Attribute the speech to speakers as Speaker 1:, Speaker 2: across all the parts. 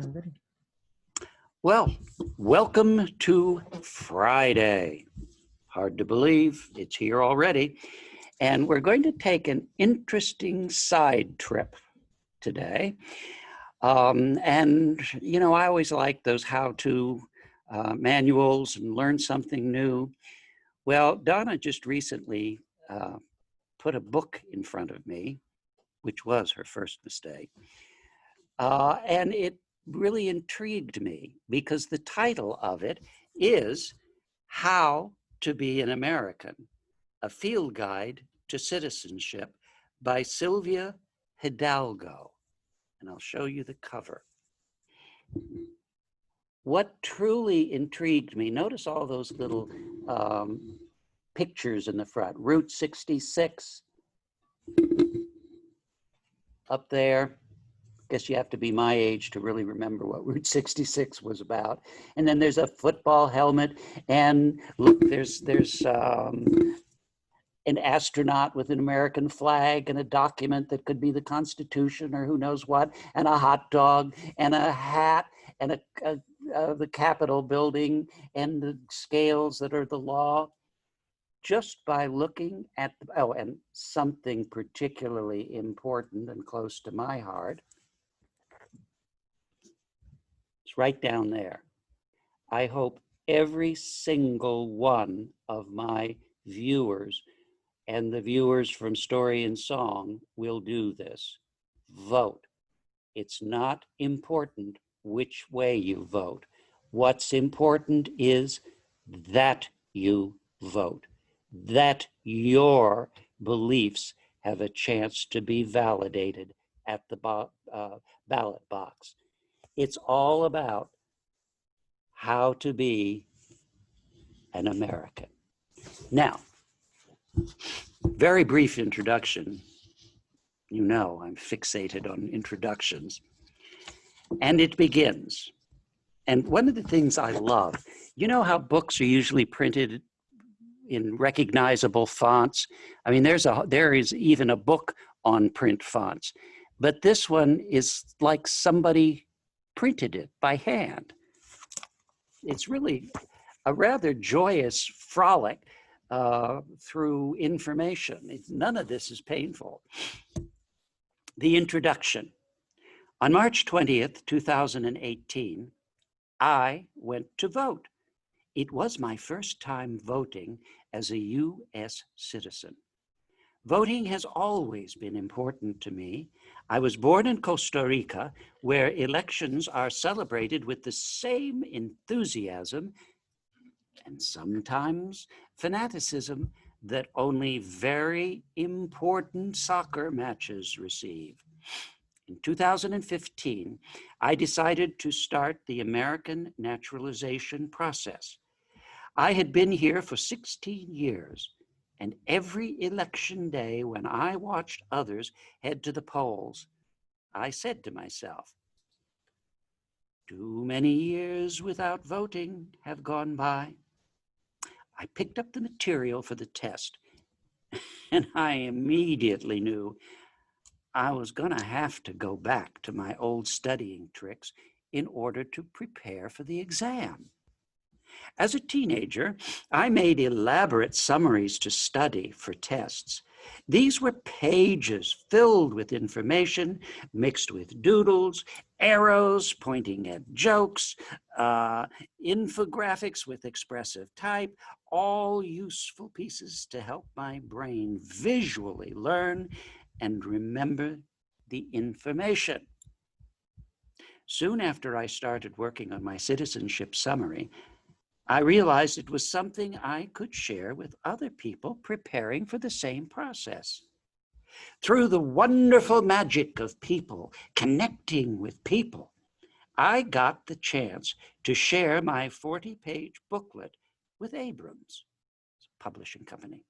Speaker 1: I'm ready.
Speaker 2: Well, welcome to Friday. Hard to believe it's here already. And we're going to take an interesting side trip today. I always like those how-to manuals and learn something new. Well, Donna just recently put a book in front of me, which was her first mistake. And it really intrigued me because the title of it is How to Be an American, a Field Guide to Citizenship by Silvia Hidalgo. And I'll show you the cover. What truly intrigued me, notice all those little pictures in the front. Route 66 up there. Guess you have to be my age to really remember what Route 66 was about. And then there's a football helmet, and look, there's an astronaut with an American flag and a document that could be the Constitution or who knows what, and a hot dog and a hat and the Capitol building and the scales that are the law. Just by looking at, and something particularly important and close to my heart, it's right down there. I hope every single one of my viewers and the viewers from Story and Song will do this. Vote. It's not important which way you vote. What's important is that you vote, that your beliefs have a chance to be validated at the ballot box. It's all about how to be an American. Now, very brief introduction. You know I'm fixated on introductions. And it begins. And one of the things I love, you know how books are usually printed in recognizable fonts? I mean, there is even a book on print fonts, but this one is like somebody printed it by hand. It's really a rather joyous frolic through information. None of this is painful. The introduction. On March 20th, 2018, I went to vote. It was my first time voting as a U.S. citizen. Voting has always been important to me. I was born in Costa Rica, where elections are celebrated with the same enthusiasm and sometimes fanaticism that only very important soccer matches receive. In 2015, I decided to start the American naturalization process. I had been here for 16 years, and every election day when I watched others head to the polls, I said to myself, too many years without voting have gone by. I picked up the material for the test, and I immediately knew I was going to have to go back to my old studying tricks in order to prepare for the exam. As a teenager, I made elaborate summaries to study for tests. These were pages filled with information, mixed with doodles, arrows pointing at jokes, infographics with expressive type, all useful pieces to help my brain visually learn and remember the information. Soon after I started working on my citizenship summary, I realized it was something I could share with other people preparing for the same process. Through the wonderful magic of people connecting with people, I got the chance to share my 40-page booklet with Abrams, publishing company.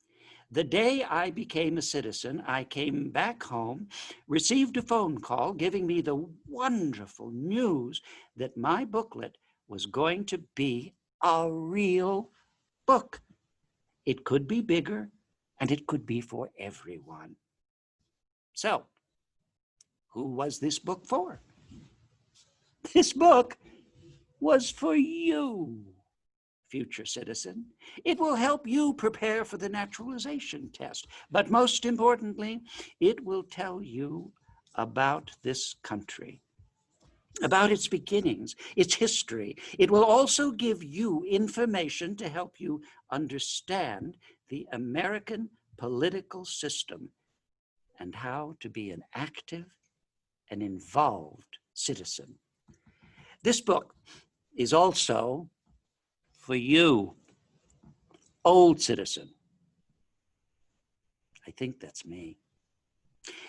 Speaker 2: The day I became a citizen, I came back home, received a phone call giving me the wonderful news that my booklet was going to be a real book. It could be bigger and it could be for everyone. So, who was this book for? This book was for you, future citizen. It will help you prepare for the naturalization test. But most importantly, it will tell you about this country, about its beginnings, its history. It will also give you information to help you understand the American political system and how to be an active and involved citizen. This book is also for you, old citizen. I think that's me.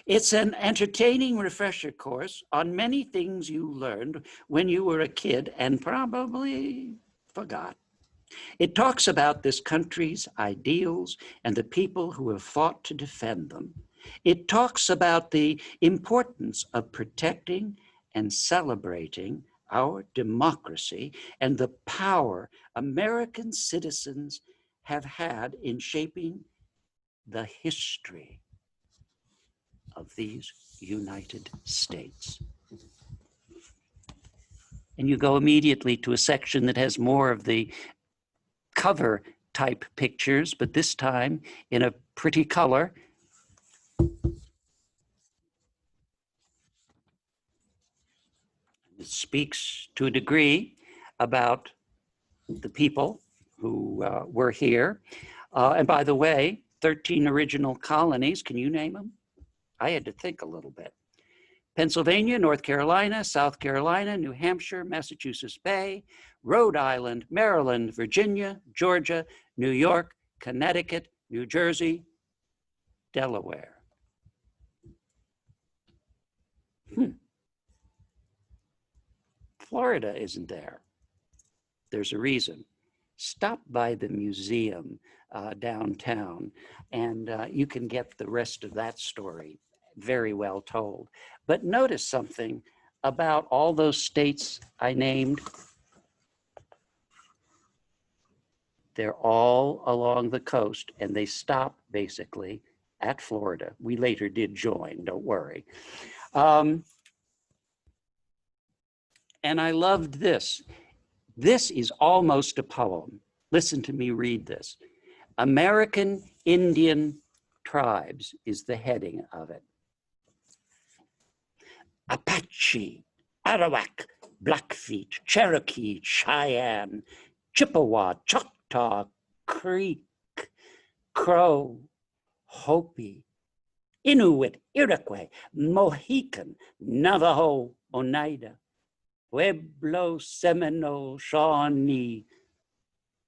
Speaker 2: It's an entertaining refresher course on many things you learned when you were a kid and probably forgot. It talks about this country's ideals and the people who have fought to defend them. It talks about the importance of protecting and celebrating our democracy and the power American citizens have had in shaping the history of these United States. And you go immediately to a section that has more of the cover type pictures, but this time in a pretty color. It speaks to a degree about the people who were here. And by the way, 13 original colonies, can you name them? I had to think a little bit. Pennsylvania, North Carolina, South Carolina, New Hampshire, Massachusetts Bay, Rhode Island, Maryland, Virginia, Georgia, New York, Connecticut, New Jersey, Delaware. Florida isn't there. There's a reason. Stop by the museum downtown and you can get the rest of that story very well told. But notice something about all those states I named. They're all along the coast and they stop basically at Florida. We later did join, don't worry. And I loved this. This is almost a poem. Listen to me read this. American Indian Tribes is the heading of it. Apache, Arawak, Blackfeet, Cherokee, Cheyenne, Chippewa, Choctaw, Creek, Crow, Hopi, Inuit, Iroquois, Mohican, Navajo, Oneida, Pueblo, Seminole, Shawnee,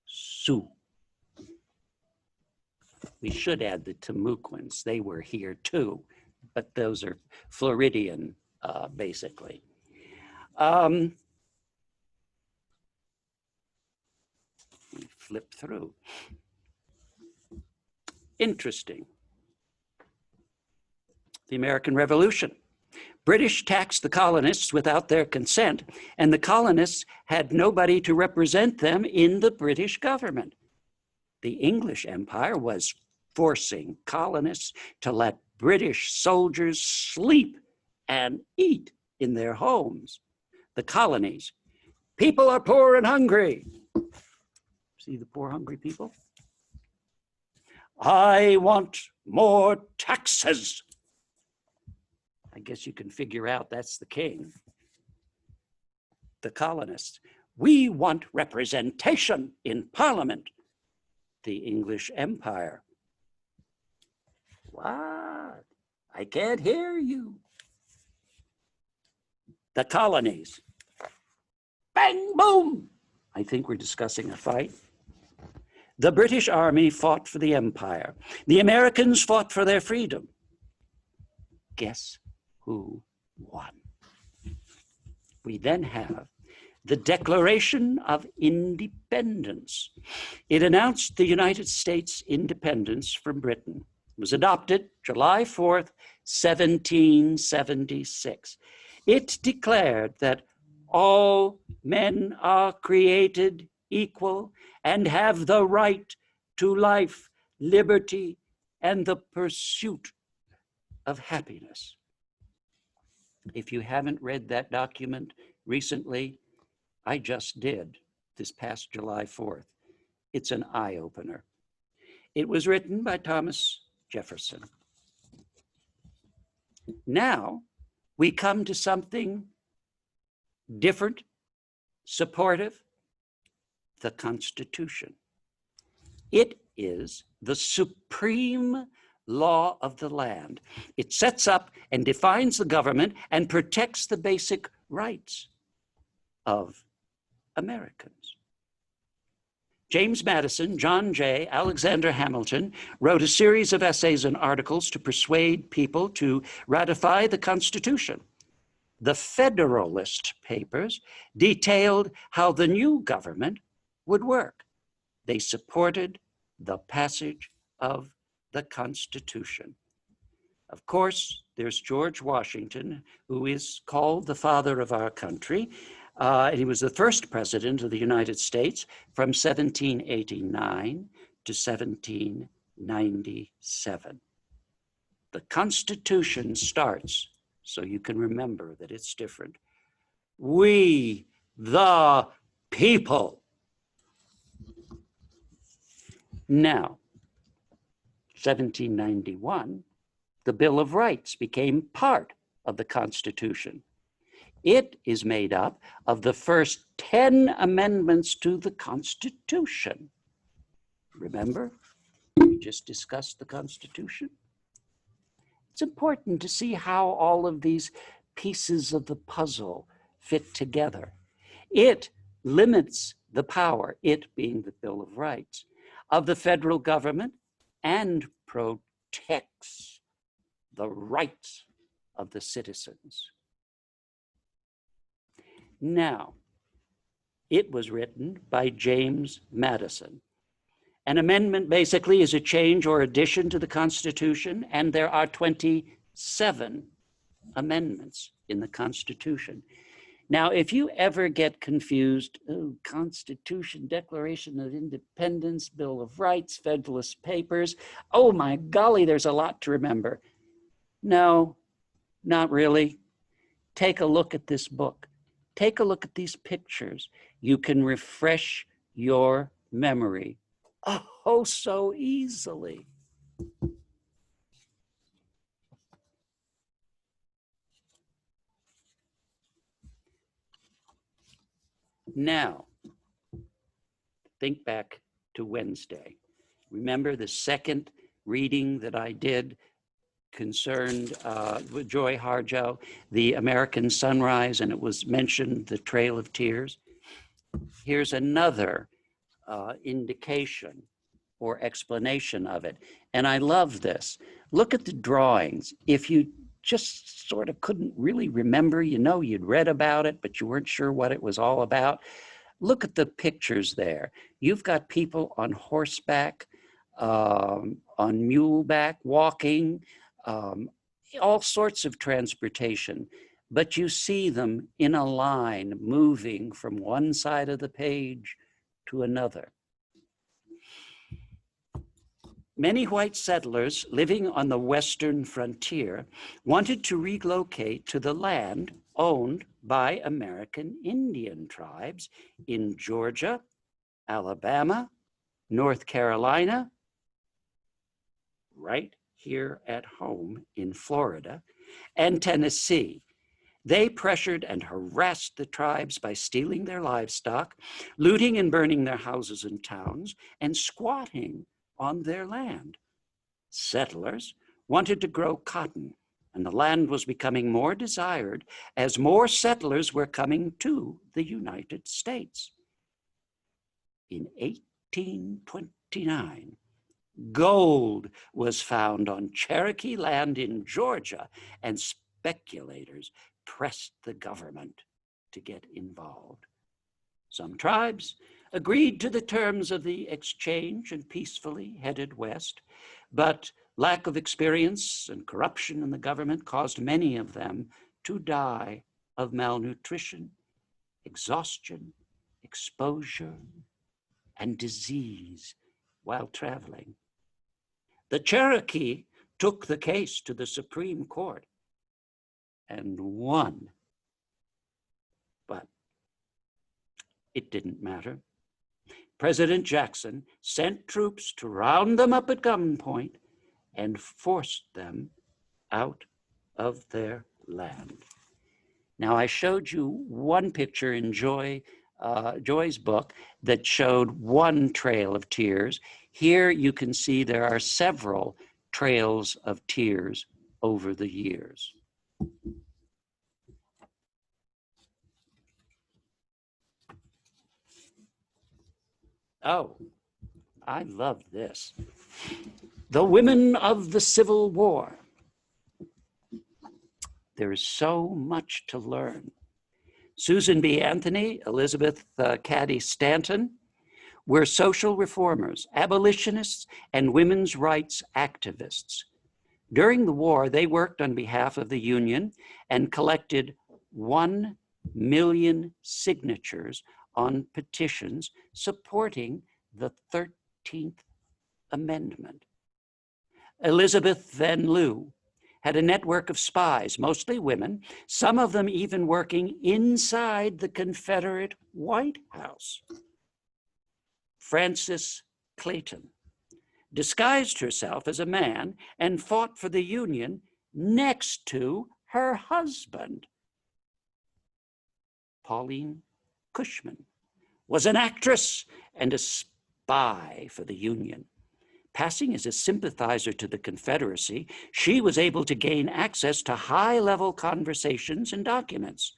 Speaker 2: Sioux. We should add the Timucuans. They were here too, but those are Floridian, basically. Flip through. Interesting. The American Revolution. British taxed the colonists without their consent, and the colonists had nobody to represent them in the British government. The English Empire was forcing colonists to let British soldiers sleep and eat in their homes. The colonies. People are poor and hungry. See the poor, hungry people? I want more taxes. I guess you can figure out that's the king. The colonists. We want representation in Parliament. The English Empire. What? I can't hear you. The colonies. Bang, boom. I think we're discussing a fight. The British Army fought for the empire. The Americans fought for their freedom. Guess who won? We then have the Declaration of Independence. It announced the United States independence from Britain. It was adopted July 4th, 1776. It declared that all men are created equal and have the right to life, liberty, and the pursuit of happiness. If you haven't read that document, Recently, I just did, this past July 4th. It's an eye-opener. It was written by Thomas Jefferson. Now, we come to something different, supportive, the Constitution. It is the supreme law of the land. It sets up and defines the government and protects the basic rights of Americans. James Madison, John Jay, Alexander Hamilton wrote a series of essays and articles to persuade people to ratify the Constitution. The Federalist Papers detailed how the new government would work. They supported the passage of the Constitution. Of course, there's George Washington, who is called the father of our country. He was the first president of the United States from 1789 to 1797. The Constitution starts, so you can remember that it's different. We, the people. Now, 1791, the Bill of Rights became part of the Constitution. It is made up of the first 10 amendments to the Constitution. Remember, we just discussed the Constitution. It's important to see how all of these pieces of the puzzle fit together. It limits the power, it being the Bill of Rights, of the federal government and protects the rights of the citizens. Now, it was written by James Madison. An amendment basically is a change or addition to the Constitution, and there are 27 amendments in the Constitution. Now, if you ever get confused, Constitution, Declaration of Independence, Bill of Rights, Federalist Papers, oh my golly, there's a lot to remember. No, not really. Take a look at this book. Take a look at these pictures. You can refresh your memory. Oh, so easily. Now, think back to Wednesday. Remember the second reading that I did concerned with Joy Harjo, the American Sunrise, and it was mentioned the Trail of Tears. Here's another indication or explanation of it. And I love this. Look at the drawings. If you just sort of couldn't really remember, you know, you'd read about it, but you weren't sure what it was all about. Look at the pictures there. You've got people on horseback, on muleback, walking, all sorts of transportation, but you see them in a line moving from one side of the page to another. Many white settlers living on the western frontier wanted to relocate to the land owned by American Indian tribes in Georgia, Alabama, North Carolina, right here at home in Florida, and Tennessee. They pressured and harassed the tribes by stealing their livestock, looting and burning their houses and towns, and squatting on their land. Settlers wanted to grow cotton, and the land was becoming more desired as more settlers were coming to the United States. In 1829, gold was found on Cherokee land in Georgia, and speculators pressed the government to get involved. Some tribes agreed to the terms of the exchange and peacefully headed west, but lack of experience and corruption in the government caused many of them to die of malnutrition, exhaustion, exposure, and disease while traveling. The Cherokee took the case to the Supreme Court and won. But It didn't matter. President Jackson sent troops to round them up at gunpoint and forced them out of their land. Now, I showed you one picture in Joy's book that showed one trail of tears. Here you can see there are several trails of tears over the years. Oh, I love this. The women of the Civil War. There is so much to learn. Susan B. Anthony, Elizabeth Cady Stanton were social reformers, abolitionists, and women's rights activists. During the war, they worked on behalf of the Union and collected 1 million signatures on petitions supporting the 13th Amendment. Elizabeth Van Lew had a network of spies, mostly women, some of them even working inside the Confederate White House. Frances Clayton disguised herself as a man and fought for the Union next to her husband. Pauline Cushman was an actress and a spy for the Union. Passing as a sympathizer to the Confederacy, she was able to gain access to high-level conversations and documents.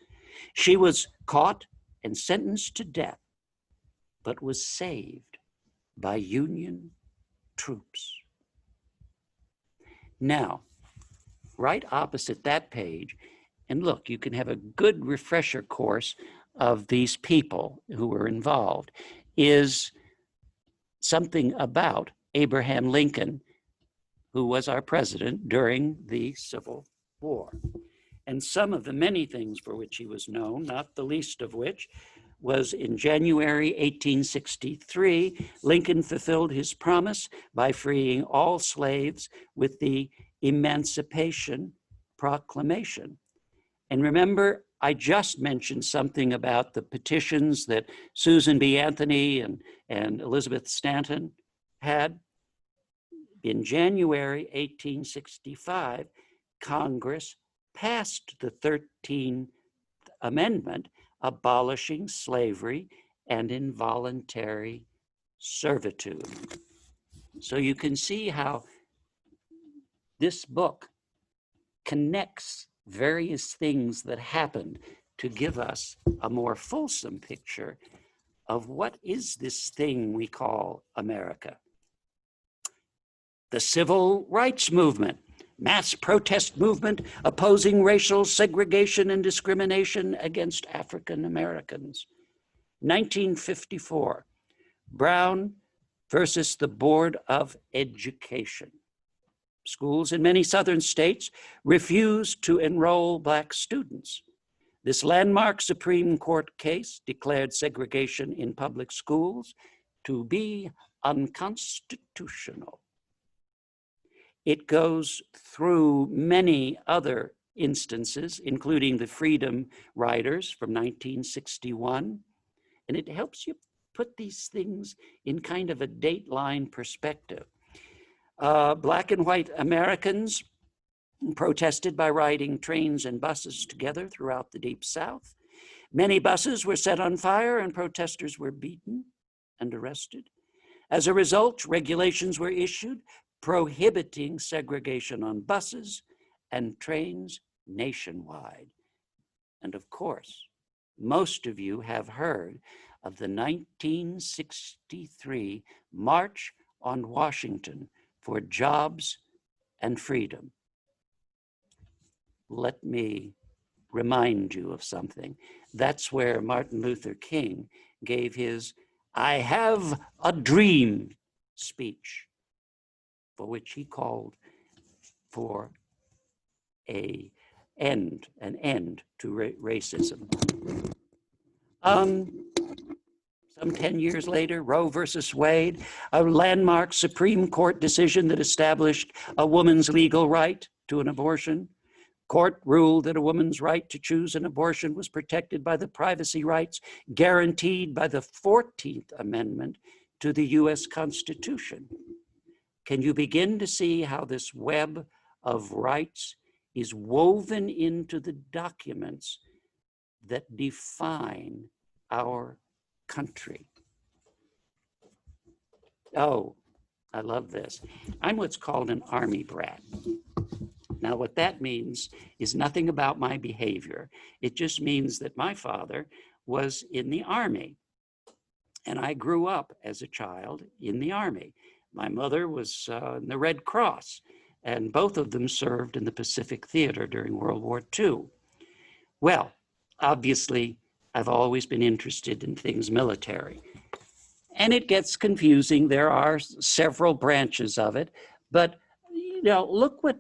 Speaker 2: She was caught and sentenced to death, but was saved by Union troops. Now, right opposite that page, and look, you can have a good refresher course of these people who were involved, is something about Abraham Lincoln, who was our president during the Civil War. And some of the many things for which he was known, not the least of which was in January 1863, Lincoln fulfilled his promise by freeing all slaves with the Emancipation Proclamation. And remember, I just mentioned something about the petitions that Susan B. Anthony and Elizabeth Stanton had. In January 1865, Congress passed the 13th Amendment, abolishing slavery and involuntary servitude. So you can see how this book connects various things that happened to give us a more fulsome picture of what is this thing we call America. The Civil Rights Movement, mass protest movement opposing racial segregation and discrimination against African Americans. 1954, Brown versus the Board of Education. Schools in many southern states refused to enroll Black students. This landmark Supreme Court case declared segregation in public schools to be unconstitutional. It goes through many other instances, including the Freedom Riders from 1961, and it helps you put these things in kind of a dateline perspective. Black and white Americans protested by riding trains and buses together throughout the Deep South. Many buses were set on fire and protesters were beaten and arrested. As a result, regulations were issued prohibiting segregation on buses and trains nationwide. And of course, most of you have heard of the 1963 March on Washington for Jobs and Freedom. Let me remind you of something. That's where Martin Luther King gave his "I have a dream" speech, for which he called for an end to racism. Some 10 years later, Roe versus Wade, a landmark Supreme Court decision that established a woman's legal right to an abortion, Court ruled that a woman's right to choose an abortion was protected by the privacy rights guaranteed by the 14th Amendment to the US Constitution. Can you begin to see how this web of rights is woven into the documents that define our country? Oh, I love this. I'm what's called an Army brat. Now, what that means is nothing about my behavior. It just means that my father was in the Army, and I grew up as a child in the Army. My mother was in the Red Cross, and both of them served in the Pacific Theater during World War II. Well, obviously, I've always been interested in things military. And it gets confusing. There are several branches of it, but look what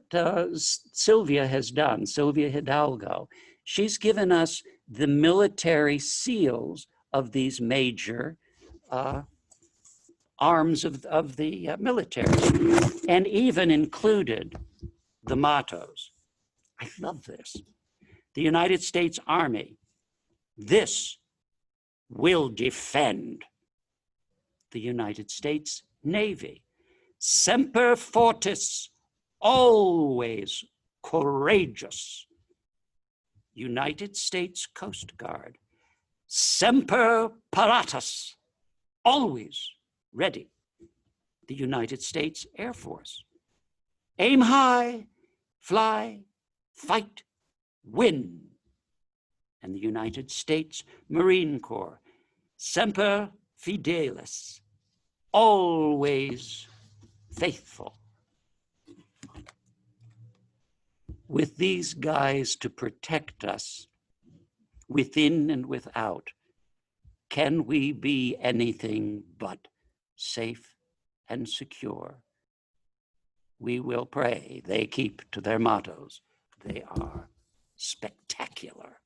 Speaker 2: Silvia has done, Silvia Hidalgo. She's given us the military seals of these major arms of the military, and even included the mottos. I love this. The United States Army, this will defend. The United States Navy, semper fortis, always courageous. United States Coast Guard, semper paratus, always ready. The United States Air Force, aim high, fly, fight, win. And the United States Marine Corps, semper fidelis, always faithful. With these guys to protect us within and without, can we be anything but safe and secure? We will pray they keep to their mottos. They are spectacular.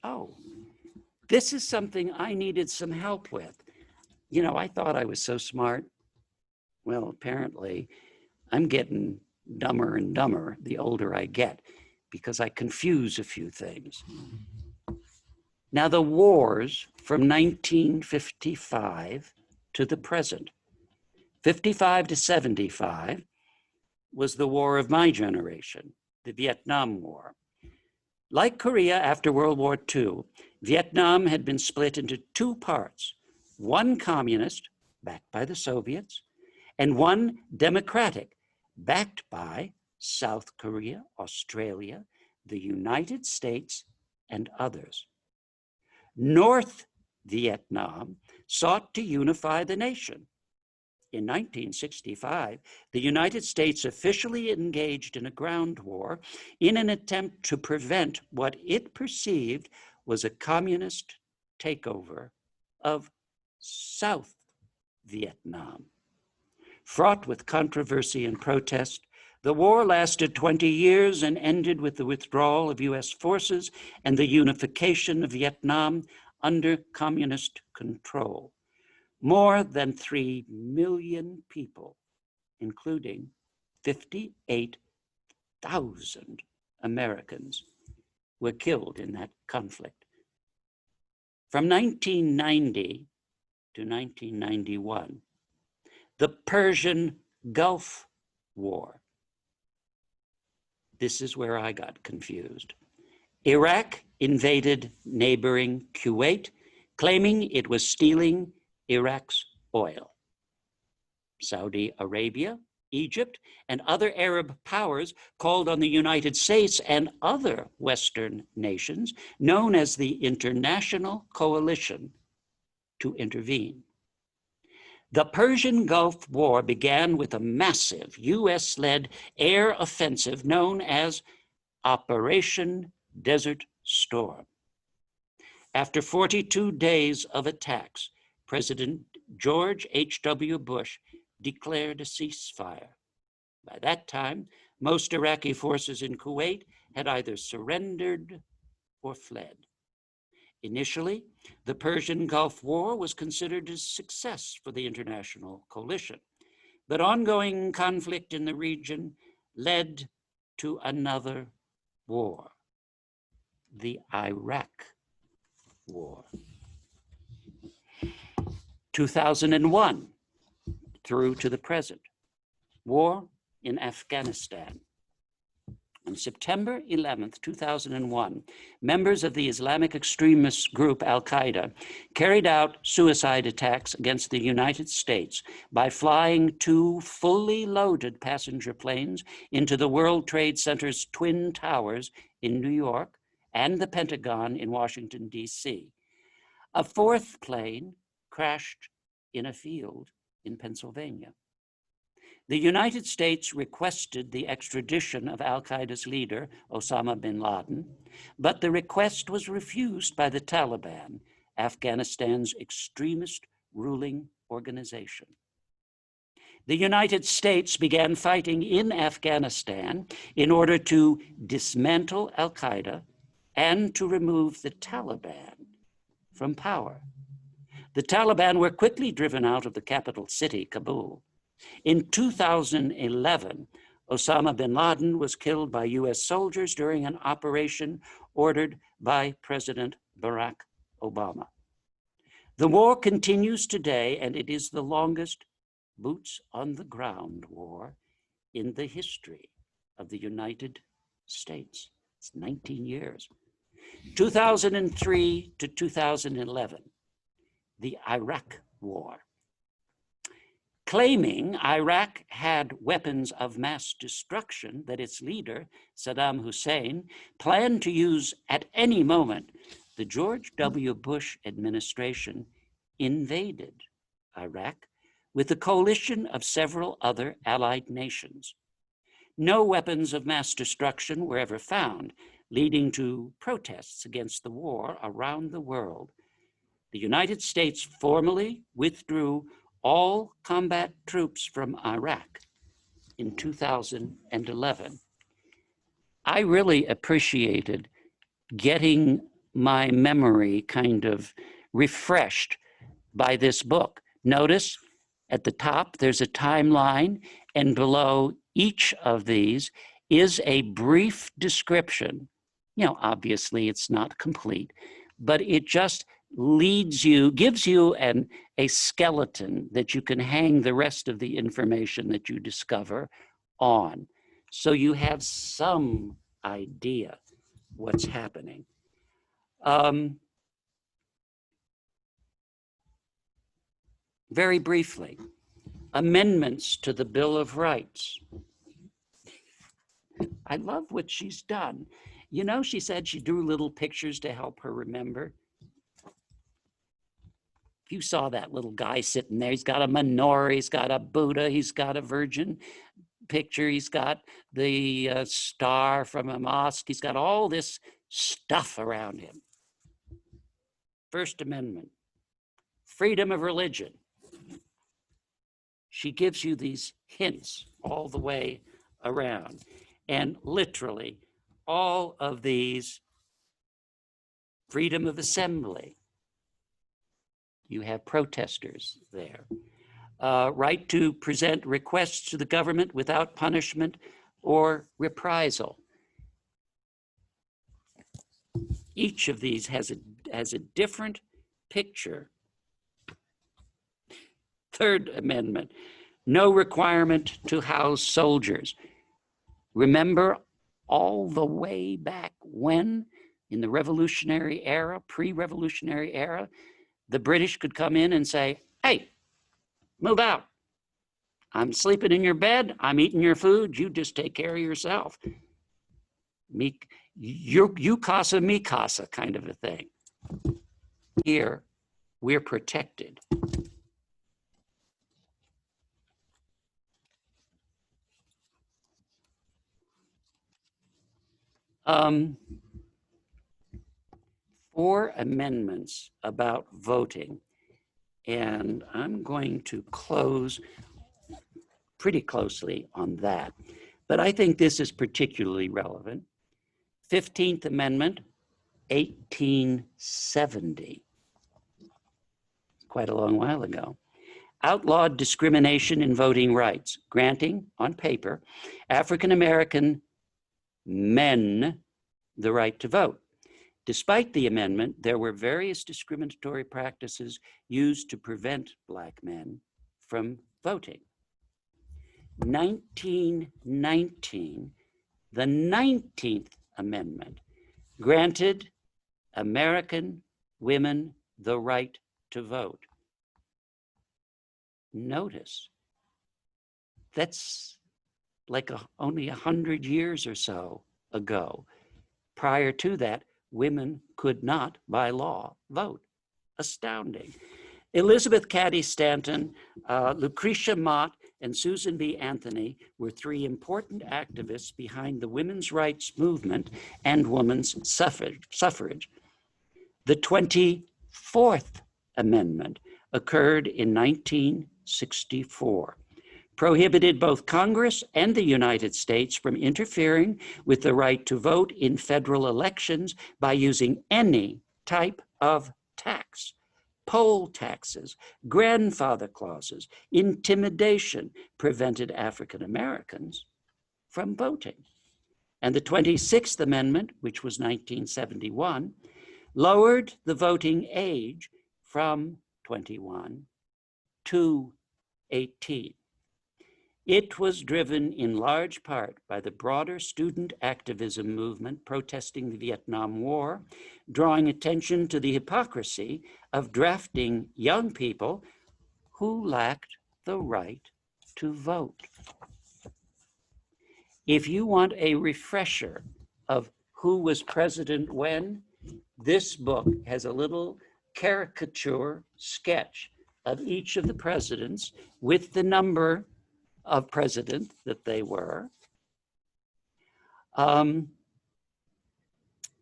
Speaker 2: Oh, this is something I needed some help with. I thought I was so smart. Well, apparently I'm getting dumber and dumber the older I get because I confuse a few things. Now, the wars from 1955 to the present, 55 to 75 was the war of my generation, the Vietnam War. Like Korea after World War II, Vietnam had been split into two parts, one communist, backed by the Soviets, and one democratic, backed by South Korea, Australia, the United States, and others. North Vietnam sought to unify the nation. In 1965, the United States officially engaged in a ground war in an attempt to prevent what it perceived was a communist takeover of South Vietnam. Fraught with controversy and protest, the war lasted 20 years and ended with the withdrawal of US forces and the unification of Vietnam under communist control. More than 3 million people, including 58,000 Americans, were killed in that conflict. From 1990 to 1991, the Persian Gulf War. This is where I got confused. Iraq invaded neighboring Kuwait, claiming it was stealing Iraq's oil. Saudi Arabia, Egypt, and other Arab powers called on the United States and other Western nations, known as the International Coalition, to intervene. The Persian Gulf War began with a massive US-led air offensive known as Operation Desert Storm. After 42 days of attacks, President George H.W. Bush declared a ceasefire. By that time, most Iraqi forces in Kuwait had either surrendered or fled. Initially, the Persian Gulf War was considered a success for the international coalition. But ongoing conflict in the region led to another war, the Iraq War. 2001 through to the present, war in Afghanistan. On September 11th, 2001, members of the Islamic extremist group Al-Qaeda carried out suicide attacks against the United States by flying 2 fully loaded passenger planes into the World Trade Center's Twin Towers in New York and the Pentagon in Washington, D.C. A 4th plane crashed in a field in Pennsylvania. The United States requested the extradition of Al-Qaeda's leader, Osama bin Laden, but the request was refused by the Taliban, Afghanistan's extremist ruling organization. The United States began fighting in Afghanistan in order to dismantle Al-Qaeda and to remove the Taliban from power. The Taliban were quickly driven out of the capital city, Kabul. In 2011, Osama bin Laden was killed by US soldiers during an operation ordered by President Barack Obama. The war continues today, and it is the longest boots on the ground war in the history of the United States. It's 19 years. 2003 to 2011, the Iraq War. Claiming Iraq had weapons of mass destruction that its leader, Saddam Hussein, planned to use at any moment, the George W. Bush administration invaded Iraq with a coalition of several other allied nations. No weapons of mass destruction were ever found, leading to protests against the war around the world. The United States formally withdrew all combat troops from Iraq in 2011. I really appreciated getting my memory kind of refreshed by this book. Notice at the top, there's a timeline, and below each of these is a brief description. You know, obviously it's not complete, but it just leads you, gives you a skeleton that you can hang the rest of the information that you discover on. So you have some idea what's happening. Very briefly, amendments to the Bill of Rights. I love what she's done. You know, she said she drew little pictures to help her remember. You saw that little guy sitting there. He's got a menorah, he's got a Buddha, he's got a virgin picture, he's got the star from a mosque, he's got all this stuff around him. First Amendment, freedom of religion. She gives you these hints all the way around. And literally, all of these, freedom of assembly, you have protesters there. Right to present requests to the government without punishment or reprisal. Each of these has a different picture. Third Amendment, no requirement to house soldiers. Remember all the way back when, in the Revolutionary era, pre-Revolutionary era, the British could come in and say, hey, move out. I'm sleeping in your bed, I'm eating your food, you just take care of yourself. You casa, me casa kind of a thing. Here, we're protected. Four amendments about voting, and I'm going to close pretty closely on that, but I think this is particularly relevant. 15th Amendment, 1870, quite a long while ago. outlawed discrimination in voting rights, granting, on paper, African American men the right to vote. Despite the amendment, there were various discriminatory practices used to prevent Black men from voting. 1919, the 19th Amendment granted American women the right to vote. Notice, that's like only 100 years or so ago. Prior to that, women could not, by law, vote. Astounding. Elizabeth Cady Stanton, Lucretia Mott, and Susan B. Anthony were three important activists behind the women's rights movement and women's suffrage. The 24th Amendment occurred in 1964, prohibited both Congress and the United States from interfering with the right to vote in federal elections by using any type of tax. Poll taxes, grandfather clauses, intimidation prevented African Americans from voting. And the 26th Amendment, which was 1971, lowered the voting age from 21 to 18. It was driven in large part by the broader student activism movement protesting the Vietnam War, drawing attention to the hypocrisy of drafting young people who lacked the right to vote. If you want a refresher of who was president when, this book has a little caricature sketch of each of the presidents with the number of president that they were. And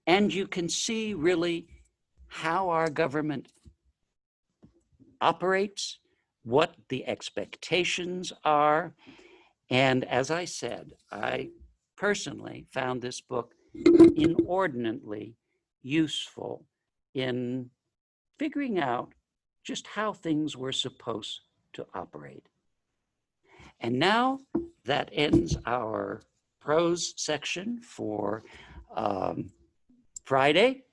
Speaker 2: you can see really how our government operates, what the expectations are. And as I said, I personally found this book inordinately useful in figuring out just how things were supposed to operate. And now that ends our prose section for Friday.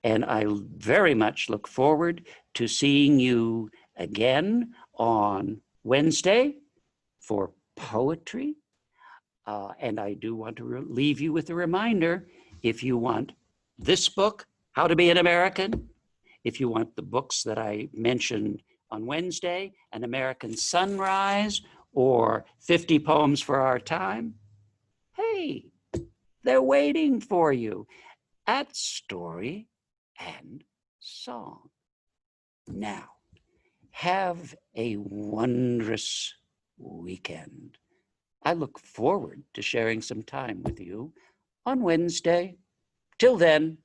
Speaker 2: And I very much look forward to seeing you again on Wednesday for poetry. And I do want to leave you with a reminder, if you want this book, How to Be an American, if you want the books that I mentioned on Wednesday, An American Sunrise, or 50 Poems for Our Time, hey, they're waiting for you at Story and Song. Now, have a wondrous weekend. I look forward to sharing some time with you on Wednesday. Till then,